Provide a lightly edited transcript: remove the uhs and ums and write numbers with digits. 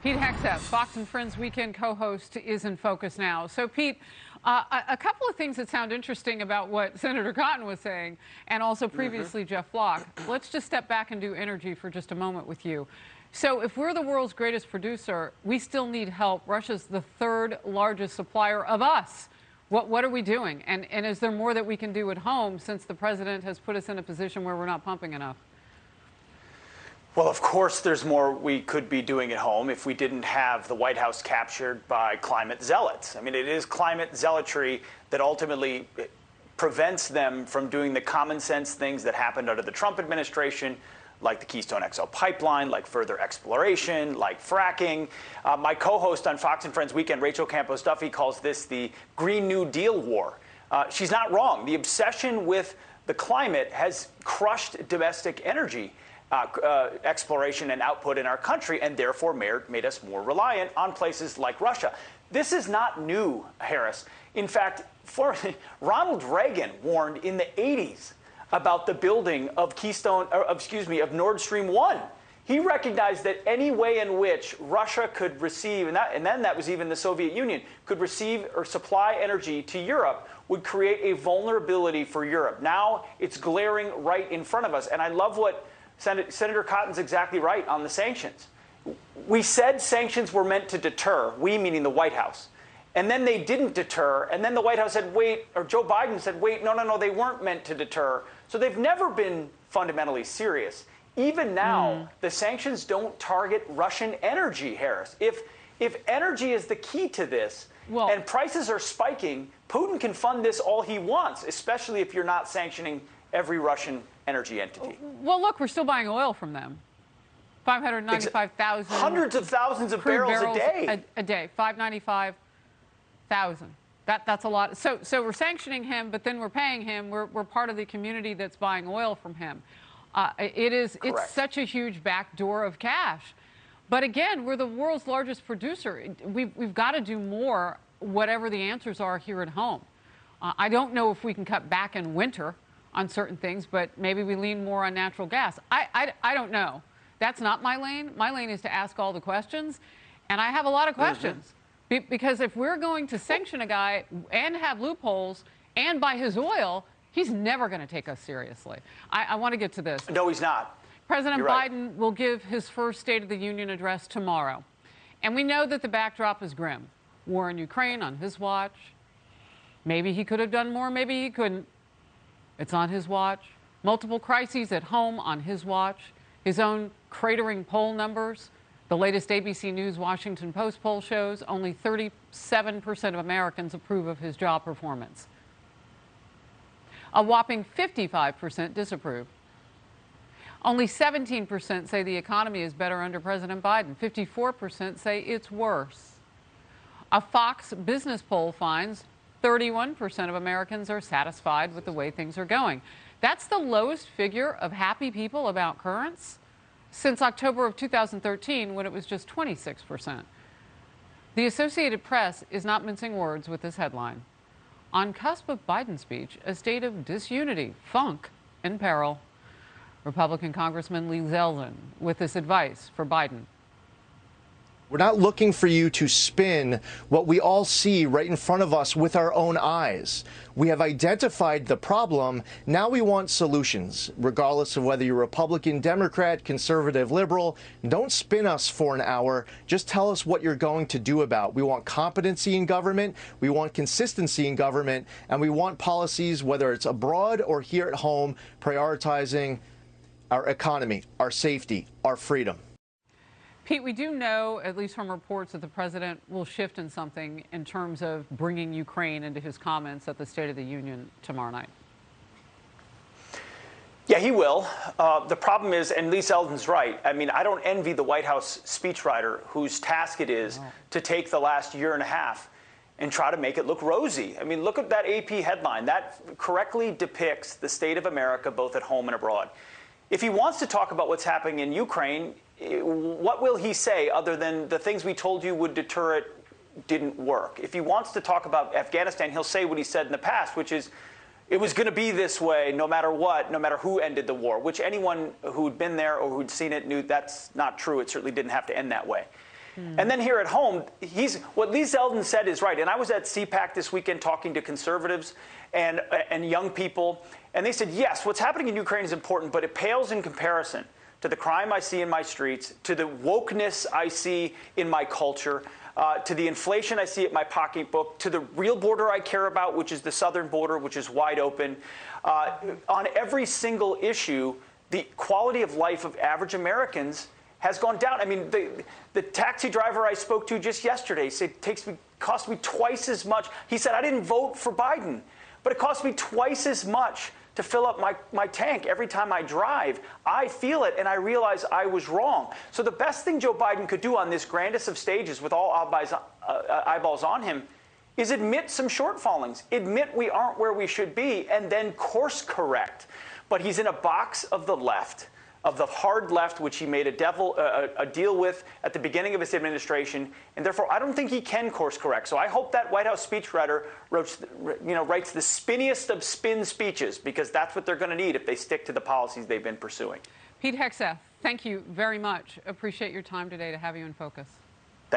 Pete Hegseth, Fox and Friends Weekend co-host, is in focus now. So, Pete, a couple of things that sound interesting about what Senator Cotton was saying, and also previously Jeff Block. Let's just step back and do energy for just a moment with you. So if we're the world's greatest producer, we still need help. Russia's the third largest supplier of us. What are we doing? And is there more that we can do at home since the president has put us in a position where we're not pumping enough? Well, of course, there's more we could be doing at home if we didn't have the White House captured by climate zealots. I mean, it is climate zealotry that ultimately prevents them from doing the common sense things that happened under the Trump administration, like the Keystone XL pipeline, like further exploration, like fracking. My co-host on Fox and Friends Weekend, Rachel Campos-Duffy, calls this the Green New Deal war. She's not wrong. The obsession with the climate has crushed domestic energy exploration and output in our country, and therefore made us more reliant on places like Russia. This is not new, Harris. In fact, Ronald Reagan warned in the 80s about the building of of Nord Stream 1. He recognized that any way in which Russia could receive, and then that was even the Soviet Union, could receive or supply energy to Europe would create a vulnerability for Europe. Now it's glaring right in front of us. And I love what Senator Cotton's exactly right on the sanctions. We said sanctions were meant to deter, we meaning the White House. And then they didn't deter. And then the White House said, wait, or Joe Biden said, wait, no, they weren't meant to deter. So they've never been fundamentally serious. Even now, the sanctions don't target Russian energy, Harris. If energy is the key to this, and prices are spiking, Putin can fund this all he wants, especially if you're not sanctioning every Russian energy entity. Well, look, we're still buying oil from them. 595,000. Hundreds of thousands of barrels a day. A day, 595,000. That's a lot. So we're sanctioning him, but then we're paying him. We're part of the community that's buying oil from him. It's such a huge backdoor of cash. But again, we're the world's largest producer. We've got to do more, whatever the answers are here at home. I don't know if we can cut back in winter on certain things, but maybe we lean more on natural gas. I don't know. That's not my lane. My lane is to ask all the questions, and I have a lot of questions. Because if we're going to sanction a guy and have loopholes and buy his oil, he's never going to take us seriously. I want to get to this. No, he's not. President Biden will give his first State of the Union address tomorrow. And we know that the backdrop is grim. War in Ukraine on his watch. Maybe he could have done more, maybe he couldn't. It's on his watch. Multiple crises at home on his watch. His own cratering poll numbers. The latest ABC News Washington Post poll shows only 37% of Americans approve of his job performance. A whopping 55% disapprove. Only 17% say the economy is better under President Biden. 54% say it's worse. A Fox business poll finds 31% of Americans are satisfied with the way things are going. That's the lowest figure of happy people about currents since October of 2013, when it was just 26%. The Associated Press is not mincing words with this headline. On cusp of Biden's speech, a state of disunity, funk, in peril. Republican Congressman Lee Zeldin with this advice for Biden. We're not looking for you to spin what we all see right in front of us with our own eyes. We have identified the problem. Now we want solutions, regardless of whether you're Republican, Democrat, conservative, liberal. Don't spin us for an hour. Just tell us what you're going to do about it. We want competency in government. We want consistency in government. And we want policies, whether it's abroad or here at home, prioritizing our economy, our safety, our freedom. Pete, we do know, at least from reports, that the president will shift in something in terms of bringing Ukraine into his comments at the State of the Union tomorrow night. Yeah, he will. The problem is, and Lee Zeldin's right, I mean, I don't envy the White House speechwriter whose task it is to take the last year and a half and try to make it look rosy. I mean, look at that AP headline. That correctly depicts the state of America, both at home and abroad. If he wants to talk about what's happening in Ukraine, what will he say other than the things we told you would deter it didn't work? If he wants to talk about Afghanistan, he'll say what he said in the past, which is it was going to be this way no matter what, no matter who ended the war, which anyone who'd been there or who'd seen it knew that's not true. It certainly didn't have to end that way. And then here at home, what Lee Zeldin said is right. And I was at CPAC this weekend talking to conservatives and young people, and they said, yes, what's happening in Ukraine is important, but it pales in comparison to the crime I see in my streets, to the wokeness I see in my culture, to the inflation I see at my pocketbook, to the real border I care about, which is the southern border, which is wide open. On every single issue, the quality of life of average Americans has gone down. I mean, the taxi driver I spoke to just yesterday said it costs me twice as much. He said, I didn't vote for Biden, but it costs me twice as much to fill up my tank every time I drive. I feel it, and I realize I was wrong. So the best thing Joe Biden could do on this grandest of stages with all eyeballs on him is admit some shortfallings, admit we aren't where we should be, and then course correct. But he's in a box of the left, of the hard left, which he made a deal with at the beginning of his administration, and therefore I don't think he can course correct. So I hope that White House speechwriter writes the spinniest of spin speeches, because that's what they're going to need if they stick to the policies they've been pursuing. Pete Hegseth, thank you very much. Appreciate your time today to have you in focus.